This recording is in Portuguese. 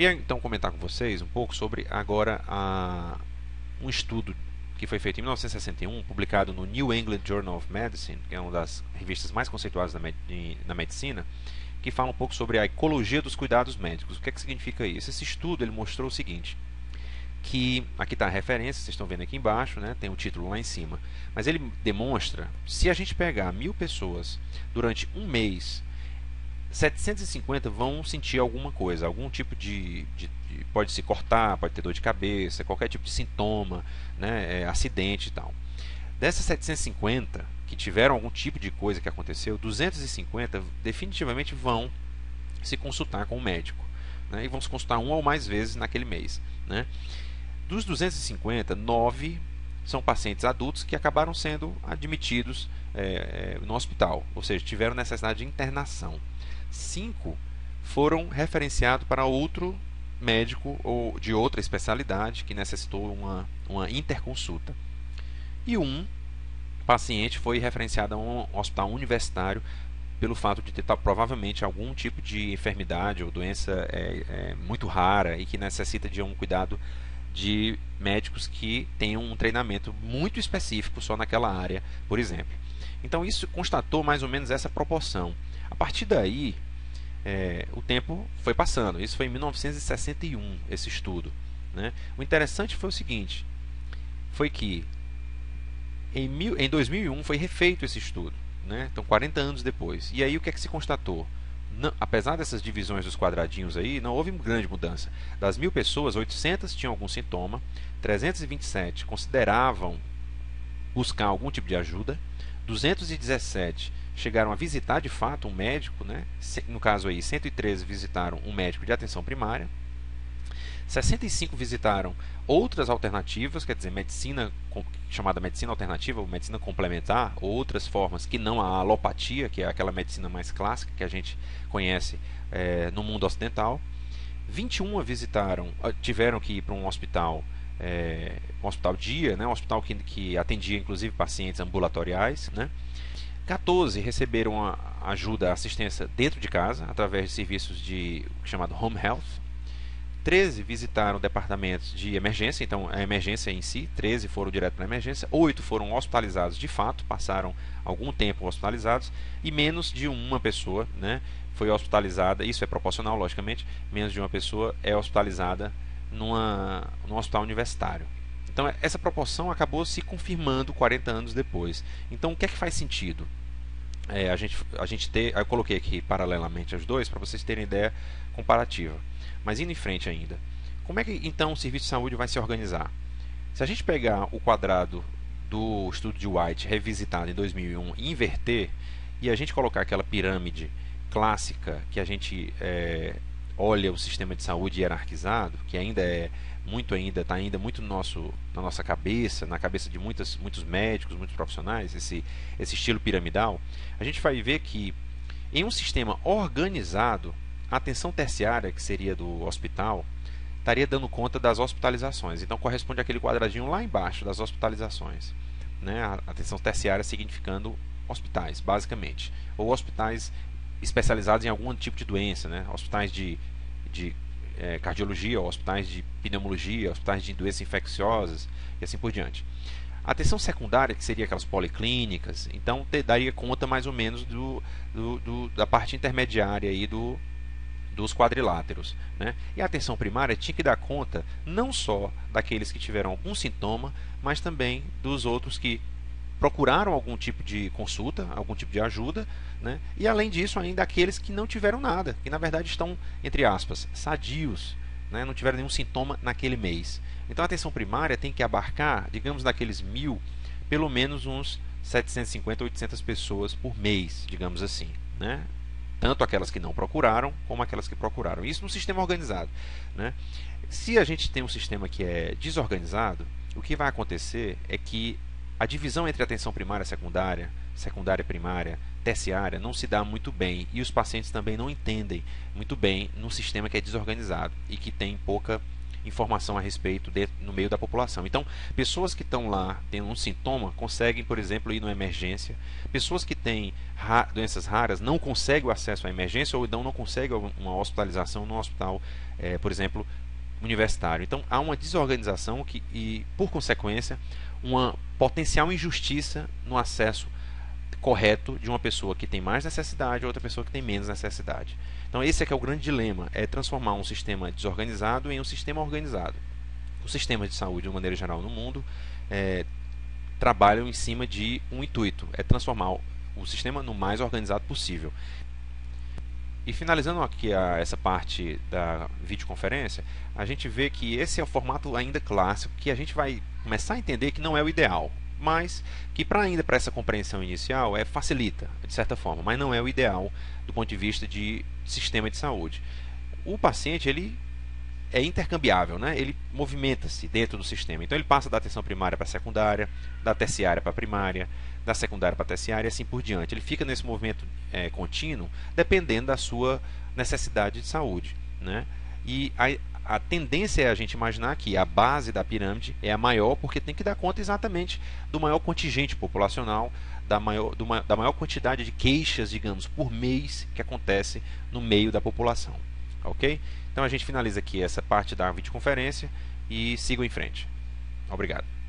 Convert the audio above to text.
Queria então comentar com vocês um pouco sobre agora um estudo que foi feito em 1961, publicado no New England Journal of Medicine, que é uma das revistas mais conceituadas na medicina, que fala um pouco sobre a ecologia dos cuidados médicos. O que é que significa isso? Esse estudo ele mostrou o seguinte, que aqui está a referência, vocês estão vendo aqui embaixo, né, tem o título lá em cima, mas ele demonstra, se a gente pegar 1000 pessoas durante um mês, 750 vão sentir alguma coisa, algum tipo pode se cortar, pode ter dor de cabeça, qualquer tipo de sintoma, né, acidente e tal. Dessas 750 que tiveram algum tipo de coisa que aconteceu, 250 definitivamente vão se consultar com o médico, né, e vão se consultar uma ou mais vezes naquele mês, né. Dos 250, 9 são pacientes adultos que acabaram sendo admitidos no hospital, ou seja, tiveram necessidade de internação. 5 foram referenciados para outro médico ou de outra especialidade que necessitou uma interconsulta. E um paciente foi referenciado a um hospital universitário pelo fato de ter provavelmente algum tipo de enfermidade ou doença muito rara e que necessita de um cuidado de médicos que tenham um treinamento muito específico só naquela área, por exemplo. Então isso constatou mais ou menos essa proporção. A partir daí, o tempo foi passando. Isso foi em 1961, esse estudo, né? O interessante foi o seguinte, foi que em 2001 foi refeito esse estudo, né? Então 40 anos depois. E aí o que é que se constatou? Não, apesar dessas divisões dos quadradinhos aí, não houve grande mudança. Das 1000 pessoas, 800 tinham algum sintoma, 327 consideravam buscar algum tipo de ajuda, 217 chegaram a visitar de fato um médico, né? No caso aí 113 visitaram um médico de atenção primária, 65 visitaram outras alternativas, quer dizer, medicina chamada medicina alternativa ou medicina complementar, ou outras formas que não a alopatia, que é aquela medicina mais clássica que a gente conhece no mundo ocidental. 21 tiveram que ir para um hospital dia, né, um hospital que atendia inclusive pacientes ambulatoriais, né. 14 receberam ajuda, assistência dentro de casa, através de serviços chamado Home Health. 13 visitaram departamentos de emergência, então a emergência em si, 13 foram direto para a emergência, 8 foram hospitalizados de fato, passaram algum tempo hospitalizados, e menos de uma pessoa, né, foi hospitalizada, isso é proporcional, logicamente, menos de uma pessoa é hospitalizada num hospital universitário. Então essa proporção acabou se confirmando 40 anos depois. Então o que é que faz sentido? Eu coloquei aqui paralelamente os dois para vocês terem ideia comparativa. Mas indo em frente ainda, como é que então o serviço de saúde vai se organizar? Se a gente pegar o quadrado do estudo de White revisitado em 2001 e inverter, e a gente colocar aquela pirâmide clássica que a gente olha o sistema de saúde hierarquizado, que está ainda muito na nossa cabeça, na cabeça de muitos médicos, muitos profissionais, esse estilo piramidal, a gente vai ver que em um sistema organizado, a atenção terciária, que seria do hospital, estaria dando conta das hospitalizações. Então corresponde àquele quadradinho lá embaixo das hospitalizações, né? A atenção terciária significando hospitais, basicamente, ou hospitais especializados em algum tipo de doença, né? Hospitais de cardiologia, hospitais de pneumologia, hospitais de doenças infecciosas e assim por diante. A atenção secundária, que seria aquelas policlínicas, então daria conta mais ou menos da parte intermediária aí dos quadriláteros, né? E a atenção primária tinha que dar conta não só daqueles que tiveram algum sintoma, mas também dos outros que procuraram algum tipo de consulta, algum tipo de ajuda, né? E além disso ainda aqueles que não tiveram nada, que na verdade estão, entre aspas, sadios, né? Não tiveram nenhum sintoma naquele mês. Então a atenção primária tem que abarcar, digamos, daqueles 1000, pelo menos uns 750, 800 pessoas por mês, digamos assim, né? Tanto aquelas que não procuraram, como aquelas que procuraram. Isso no sistema organizado, né? Se a gente tem um sistema que é desorganizado, o que vai acontecer é que a divisão entre atenção primária e secundária, secundária primária, terciária, não se dá muito bem. E os pacientes também não entendem muito bem no sistema que é desorganizado e que tem pouca informação a respeito no meio da população. Então, pessoas que estão lá tendo um sintoma conseguem, por exemplo, ir numa emergência. Pessoas que têm doenças raras não conseguem o acesso à emergência ou então não conseguem uma hospitalização no hospital, por exemplo, universitário. Então, há uma desorganização e, por consequência, uma potencial injustiça no acesso correto de uma pessoa que tem mais necessidade e outra pessoa que tem menos necessidade. Então esse é que é o grande dilema, é transformar um sistema desorganizado em um sistema organizado. Os sistemas de saúde, de maneira geral, no mundo, trabalham em cima de um intuito, é transformar o sistema no mais organizado possível. E finalizando aqui essa parte da videoconferência, a gente vê que esse é o formato ainda clássico, que a gente vai começar a entender que não é o ideal, mas que para essa compreensão inicial facilita, de certa forma, mas não é o ideal do ponto de vista de sistema de saúde. O paciente ele é intercambiável, né? Ele movimenta-se dentro do sistema. Então ele passa da atenção primária para a secundária, da terciária para a primária, da secundária para a terciária e assim por diante. Ele fica nesse movimento contínuo dependendo da sua necessidade de saúde, né? E a tendência é a gente imaginar que a base da pirâmide é a maior porque tem que dar conta exatamente do maior contingente populacional, da maior quantidade de queixas, digamos, por mês que acontece no meio da população. Ok? Então a gente finaliza aqui essa parte da videoconferência e siga em frente. Obrigado.